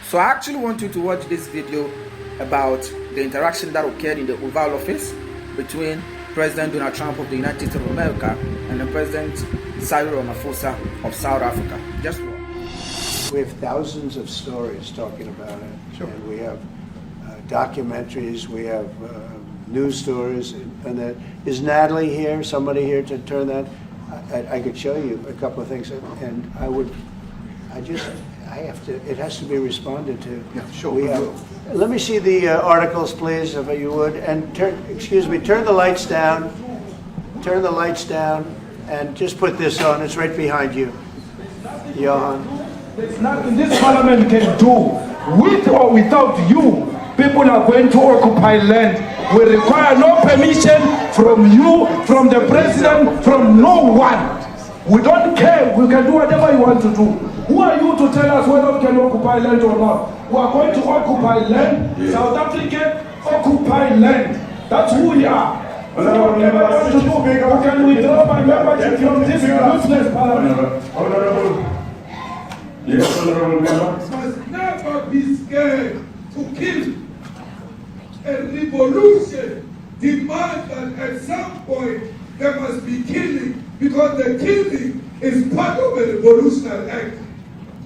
So I actually want you to watch this video about the interaction that occurred in the Oval Office between President Donald Trump of the United States of America and the President Cyril Ramaphosa of South Africa. Just watch. We have thousands of stories talking about it. Sure. And we have documentaries, we have news stories, and that is Natalie here, somebody here to turn that? I could show you a couple of things, and it has to be responded to. Yeah, sure. Let me see the articles, please, if you would, and turn the lights down, and just put this on. It's right behind you, Johan. There's nothing this parliament can do. With or without you, people are going to occupy land. We require no permission from you, from the president, from no one. We don't care. We can do whatever you want to do. Who are you to tell us whether we can occupy land or not? We are going to occupy land. Yeah. South Africa occupy land. That's who we are. Whatever I want to do, we can withdraw my membership from this useless parliament. Honorable. Yes, honorable member. Must never be scared to kill. A revolution demands that at some point there must be killing, because the killing is part of a revolutionary act.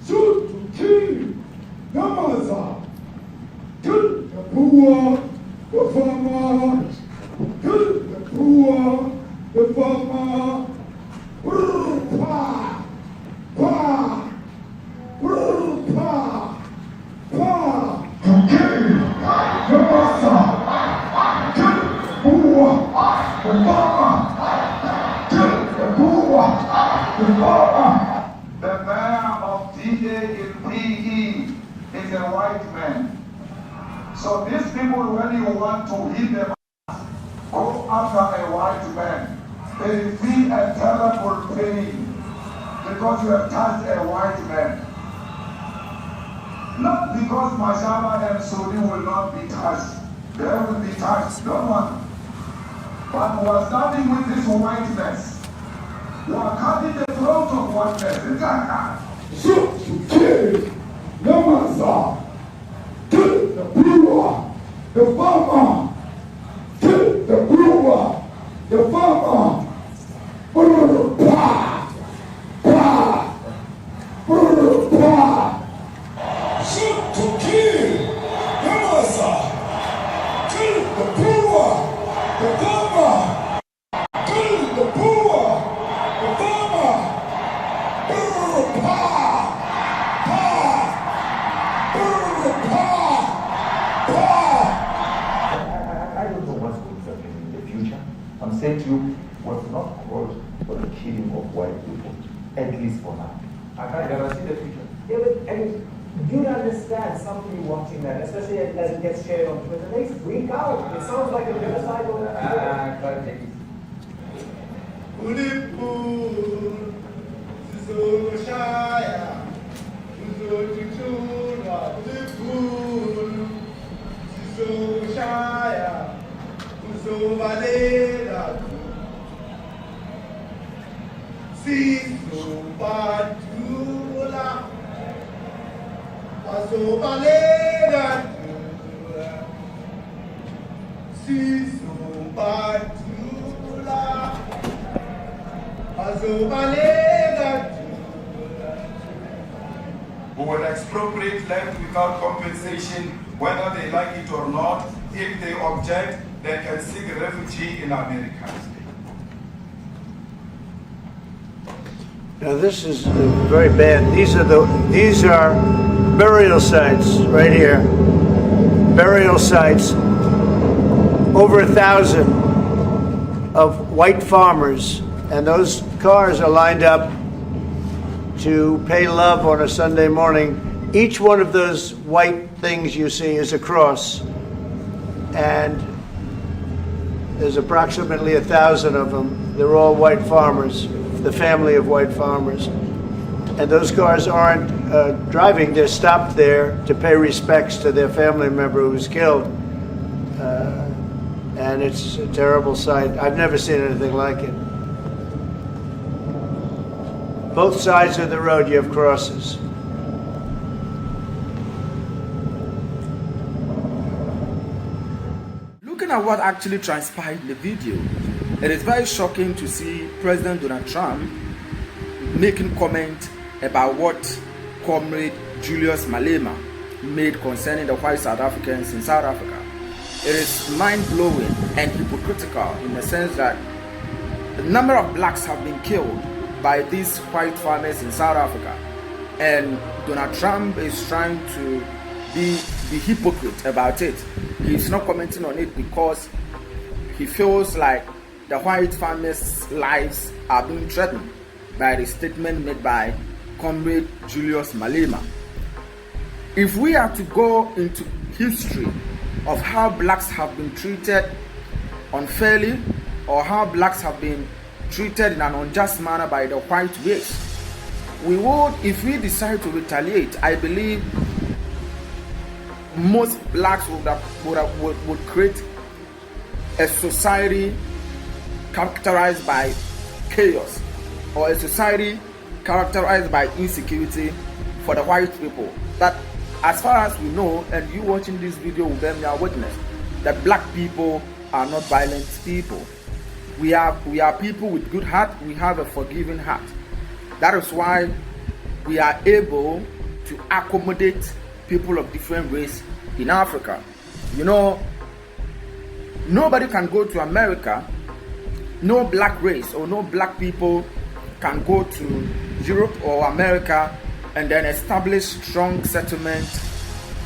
Shoot to kill, Namaza, kill the poor, the farmer, kill the poor, the farmer, pa, pa, pa, pa, to kill, Namaza, kill the poor, the farmer, kill the poor, the farmer. The mayor of DA in PE is a white man. So these people, when you want to hit them, go after a white man. They will feel a terrible pain because you have touched a white man. Not because Mashaba and Sodi will not be touched. They will be touched, don't worry. But we are starting with this whiteness. We are cutting the throat of whiteness. Shoot to kill, Namaza, kill the brewer, the farmer, kill the brewer, the farmer, pa, pa, pa. Shoot to kill, Namaza, kill the brewer, the farmer, kill the brewer, the farmer, I don't know what's going to happen in the future. I'm saying to you, was not called for the killing of white people, at least for now. I can't guarantee the future. Yeah, but I mean, do you understand somebody watching that, especially as it gets shared on Twitter, they freak out. It sounds like a genocidal activity. Who will expropriate land without compensation, whether they like it or not. If they object, they can seek refugee in America. Now this is very bad. These are burial sites right here. Burial sites. Over 1,000 of white farmers, and those cars are lined up to pay love on a Sunday morning. Each one of those white things you see is a cross, and there's approximately 1,000 of them. They're all white farmers, the family of white farmers. And those cars aren't driving, they're stopped there to pay respects to their family member who was killed. And it's a terrible sight. I've never seen anything like it. Both sides of the road you have crosses. at what actually transpired in the video, it is very shocking to see President Donald Trump making comment about what Comrade Julius Malema made concerning the white South Africans in South Africa. It is mind-blowing and hypocritical in the sense that the number of blacks have been killed by these white farmers in South Africa, and Donald Trump is trying to be the hypocrite about it. He's not commenting on it because he feels like the white farmers' lives are being threatened by the statement made by Comrade Julius Malema. If we are to go into history of how blacks have been treated unfairly, or how blacks have been treated in an unjust manner by the white race, we would, if we decide to retaliate, I believe most blacks would create a society characterized by chaos, or a society characterized by insecurity for the white people. That, as far as we know, and you watching this video will bear me a witness, that black people are not violent people. We are people with good heart. We have a forgiving heart. That is why we are able to accommodate people of different race in Africa. You know, nobody can go to America, no black race or no black people can go to Europe or America and then establish strong settlement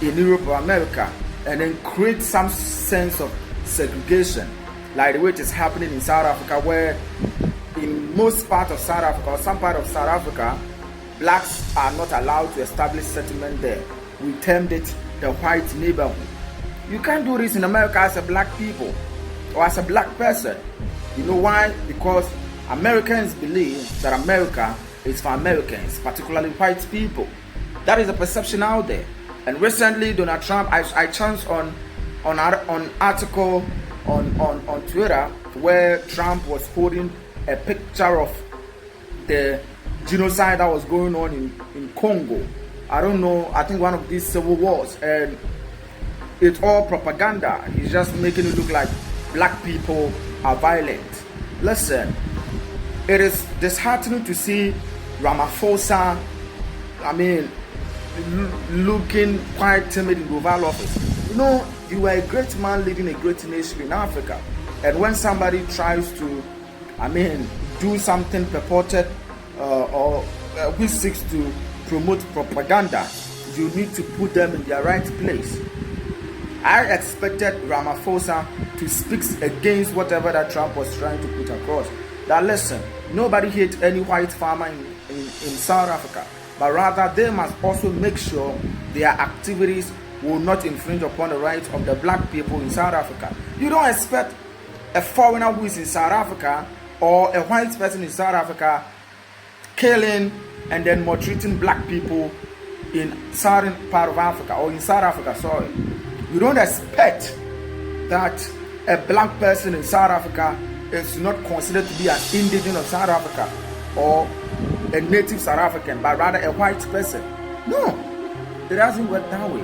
in Europe or America and then create some sense of segregation like the way it is happening in South Africa, where in most part of South Africa or some part of South Africa, blacks are not allowed to establish settlement there. We termed it the white neighborhood. You can't do this in America as a black people or as a black person. You know why? Because Americans believe that America is for Americans, particularly white people. That is a perception out there. And recently, Donald Trump, I chanced on article on Twitter where Trump was holding a picture of the genocide that was going on in Congo. I don't know, I think one of these civil wars, and it's all propaganda. He's just making it look like black people are violent. Listen, it is disheartening to see Ramaphosa, looking quite timid in the Oval Office. You know, you are a great man leading a great nation in Africa, and when somebody tries to, do something purported or which seeks to promote propaganda, you need to put them in their right place. I expected Ramaphosa to speak against whatever that Trump was trying to put across. That listen, nobody hates any white farmer in South Africa, but rather they must also make sure their activities will not infringe upon the rights of the black people in South Africa. You don't expect a foreigner who is in South Africa or a white person in South Africa killing and then maltreating black people in southern part of Africa, or in South Africa, sorry. You don't expect that a black person in South Africa is not considered to be an indigenous of South Africa or a native South African, but rather a white person. No, it doesn't work that way.